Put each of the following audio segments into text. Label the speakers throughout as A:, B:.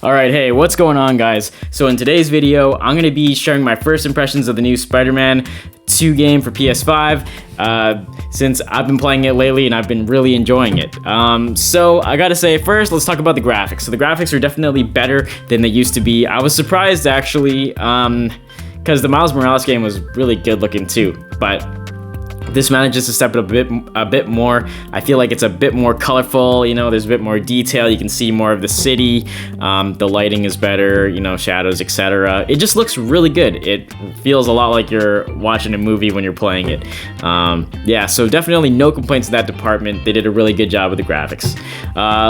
A: Alright, hey, what's going on, guys? So in today's video, I'm going to be sharing my first impressions of the new Spider Man 2 game for PS5, since I've been playing it lately and I've been really enjoying it. So I gotta say, first, let's talk about the graphics. So the graphics are definitely better than they used to be. I was surprised, actually, because the Miles Morales game was really good looking too, but this manages to step it up a bit more. I feel like it's a bit more colorful, you know, there's a bit more detail, you can see more of the city, the lighting is better, you know, shadows, etc. It just looks really good. It feels a lot like you're watching a movie when you're playing it. Yeah, so definitely no complaints in that department. They did a really good job with the graphics.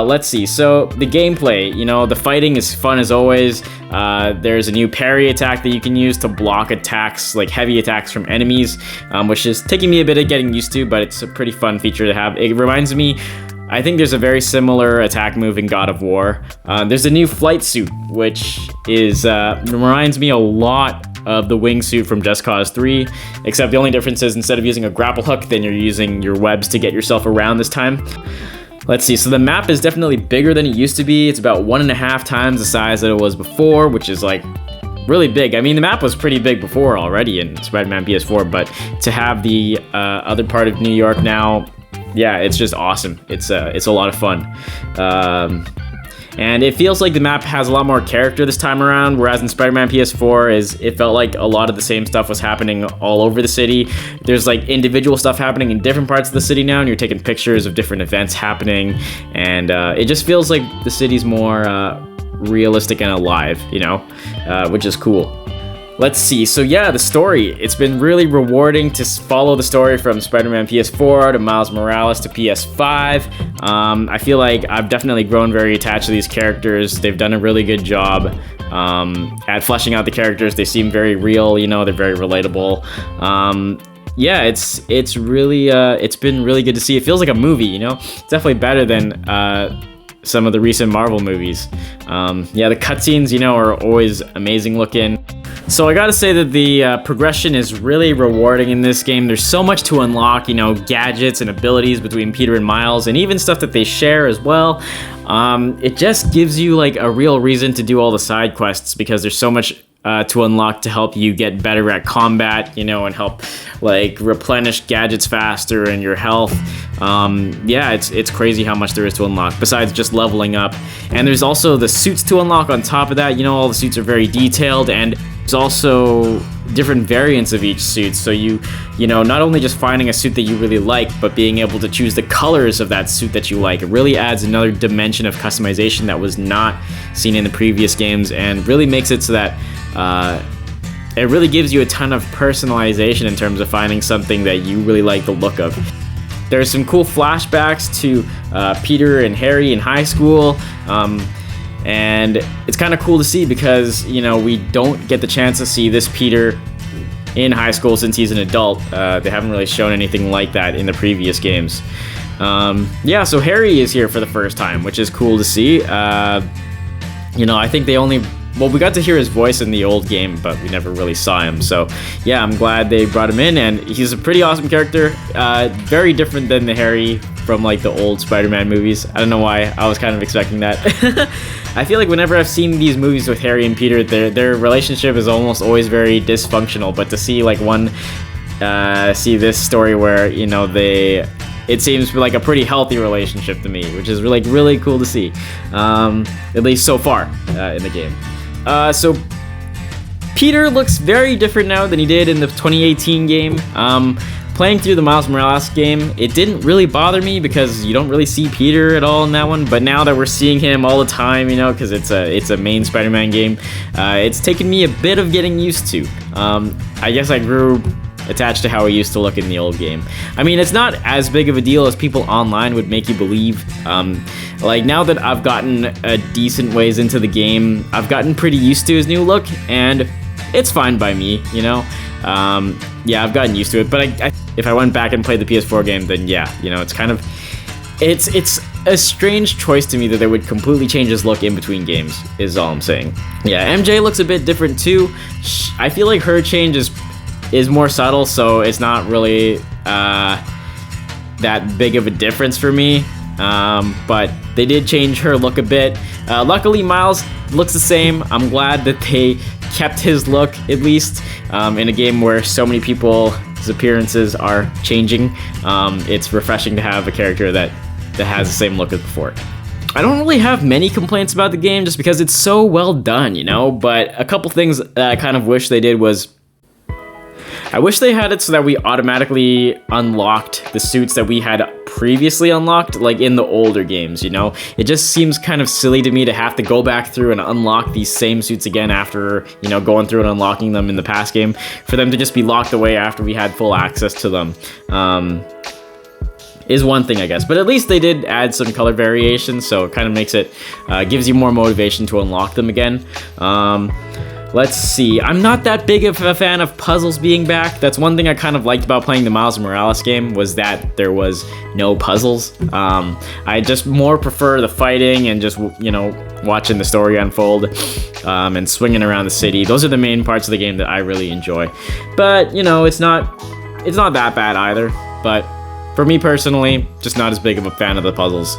A: Let's see, so the gameplay, you know, the fighting is fun as always. There's a new parry attack that you can use to block attacks, like heavy attacks from enemies, which is taking me a bit of getting used to, but it's a pretty fun feature to have. It reminds me, I think there's a very similar attack move in God of War. There's a new flight suit, which is reminds me a lot of the wingsuit from Just Cause 3, except the only difference is instead of using a grapple hook, then you're using your webs to get yourself around this time. Let's see, so the map is definitely bigger than it used to be. It's about 1.5 times the size that it was before, which is like really big. I mean, the map was pretty big before already in Spider Man PS4, but to have the other part of New York now, yeah, it's just awesome. It's a lot of fun. And it feels like the map has a lot more character this time around, whereas in Spider Man PS4 it felt like a lot of the same stuff was happening all over the city. There's like individual stuff happening in different parts of the city now, and you're taking pictures of different events happening, and it just feels like the city's more realistic and alive, you know, which is cool. Let's see, so yeah, the story, it's been really rewarding to follow the story from Spider-Man PS4 to Miles Morales to PS5. I feel like I've definitely grown very attached to these characters. They've done a really good job at fleshing out the characters. They seem very real, you know, they're very relatable. Yeah, it's really, it's been really good to see. It feels like a movie, you know? It's definitely better than some of the recent Marvel movies. Yeah, the cutscenes, you know, are always amazing looking. So I gotta say that the progression is really rewarding in this game. There's so much to unlock, you know, gadgets and abilities between Peter and Miles, and even stuff that they share as well. It just gives you like a real reason to do all the side quests, because there's so much to unlock to help you get better at combat, you know, and help like replenish gadgets faster and your health. Yeah, it's crazy how much there is to unlock besides just leveling up. And there's also the suits to unlock on top of that. You know, all the suits are very detailed, and there's also different variants of each suit, so you know, not only just finding a suit that you really like, but being able to choose the colors of that suit that you like. It really adds another dimension of customization that was not seen in the previous games, and really makes it so that it really gives you a ton of personalization in terms of finding something that you really like the look of. There's some cool flashbacks to Peter and Harry in high school, and it's kind of cool to see because, you know, we don't get the chance to see this Peter in high school since he's an adult. They haven't really shown anything like that in the previous games. Yeah, so Harry is here for the first time, which is cool to see. You know, I think we got to hear his voice in the old game, but we never really saw him. So yeah, I'm glad they brought him in, and he's a pretty awesome character. Very different than the Harry from like the old Spider-Man movies. I don't know why, I was kind of expecting that. I feel like whenever I've seen these movies with Harry and Peter, their relationship is almost always very dysfunctional, but to see like see this story where, you know, it seems like a pretty healthy relationship to me, which is really cool to see, at least so far in the game. So Peter looks very different now than he did in the 2018 game. Playing through the Miles Morales game, it didn't really bother me because you don't really see Peter at all in that one, but now that we're seeing him all the time, you know, because it's a main Spider-Man game, it's taken me a bit of getting used to. I guess I grew attached to how he used to look in the old game. I mean, it's not as big of a deal as people online would make you believe. Like, now that I've gotten a decent ways into the game, I've gotten pretty used to his new look, and it's fine by me, you know? Yeah, I've gotten used to it, but if I went back and played the PS4 game, then yeah, you know, it's kind of, it's a strange choice to me that they would completely change his look in between games, is all I'm saying. Yeah, MJ looks a bit different too. I feel like her change is more subtle, so it's not really that big of a difference for me. But they did change her look a bit. Luckily, Miles looks the same. I'm glad that they kept his look, at least, in a game where so many people's appearances are changing. It's refreshing to have a character that has the same look as before. I don't really have many complaints about the game just because it's so well done, you know, but a couple things that I kind of wish they did was I wish they had it so that we automatically unlocked the suits that we had previously unlocked, like in the older games, you know? It just seems kind of silly to me to have to go back through and unlock these same suits again after, you know, going through and unlocking them in the past game, for them to just be locked away after we had full access to them. Is one thing, I guess, but at least they did add some color variation, so it kind of makes it, gives you more motivation to unlock them again. Let's see, I'm not that big of a fan of puzzles being back. That's one thing I kind of liked about playing the Miles Morales game, was that there was no puzzles. I just more prefer the fighting and just, you know, watching the story unfold, and swinging around the city. Those are the main parts of the game that I really enjoy. But, you know, it's not that bad either, but for me personally, just not as big of a fan of the puzzles.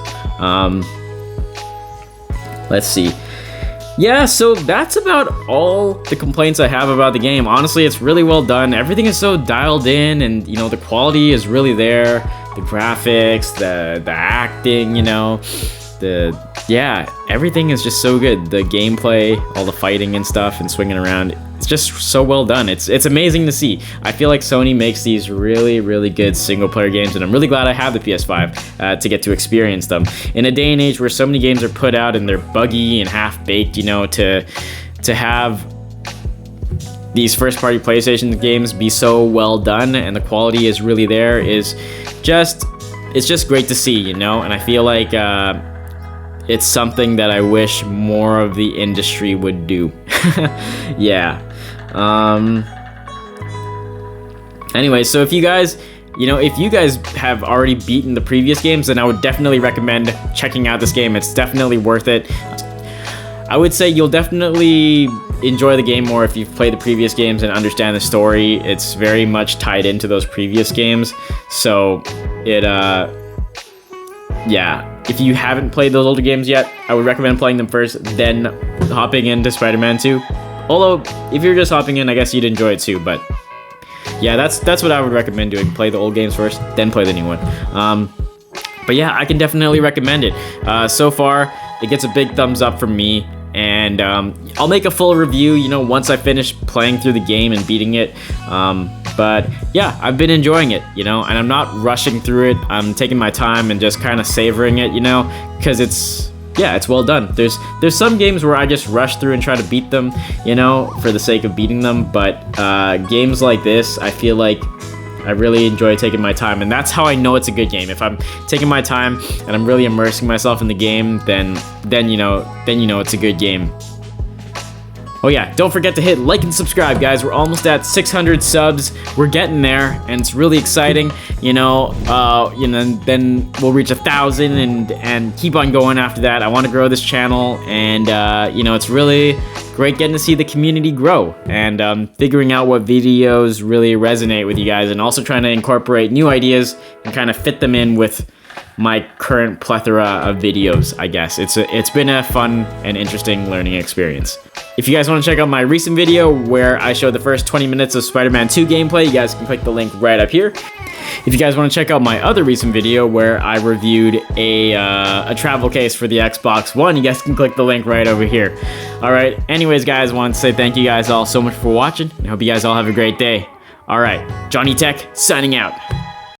A: Let's see. Yeah, so that's about all the complaints I have about the game. Honestly, it's really well done. Everything is so dialed in, and, you know, the quality is really there. The graphics, the acting, you know, yeah, everything is just so good. The gameplay, all the fighting and stuff and swinging around, it's just so well done. It's amazing to see. I feel like Sony makes these really, really good single player games, and I'm really glad I have the PS5 to get to experience them. In a day and age where so many games are put out and they're buggy and half baked, you know, to have these first party PlayStation games be so well done and the quality is really there it's just great to see, you know, and I feel like it's something that I wish more of the industry would do. Yeah. Anyway, so if you guys have already beaten the previous games, then I would definitely recommend checking out this game. It's definitely worth it. I would say you'll definitely enjoy the game more if you've played the previous games and understand the story. It's very much tied into those previous games. So yeah, if you haven't played those older games yet, I would recommend playing them first, then hopping into Spider Man 2. Although, if you're just hopping in, I guess you'd enjoy it too, but yeah, that's what I would recommend doing. Play the old games first, then play the new one. But yeah, I can definitely recommend it. So far, it gets a big thumbs up from me, and I'll make a full review, you know, once I finish playing through the game and beating it. But yeah, I've been enjoying it, you know, and I'm not rushing through it. I'm taking my time and just kind of savoring it, you know, because it's well done. There's some games where I just rush through and try to beat them, you know, for the sake of beating them. But games like this, I feel like I really enjoy taking my time, and that's how I know it's a good game. If I'm taking my time and I'm really immersing myself in the game, then you know it's a good game. Oh yeah, don't forget to hit like and subscribe, guys. We're almost at 600 subs. We're getting there, and it's really exciting. You know, then we'll reach 1,000 and keep on going after that. I want to grow this channel, and you know, it's really great getting to see the community grow and figuring out what videos really resonate with you guys, and also trying to incorporate new ideas and kind of fit them in with my current plethora of videos, I guess. It's been a fun and interesting learning experience. If you guys want to check out my recent video where I showed the first 20 minutes of Spider Man 2 gameplay, you guys can click the link right up here. If you guys want to check out my other recent video where I reviewed a travel case for the Xbox One, you guys can click the link right over here. Alright, anyways guys, I want to say thank you guys all so much for watching, and I hope you guys all have a great day. Alright, Johnny Tech, signing out.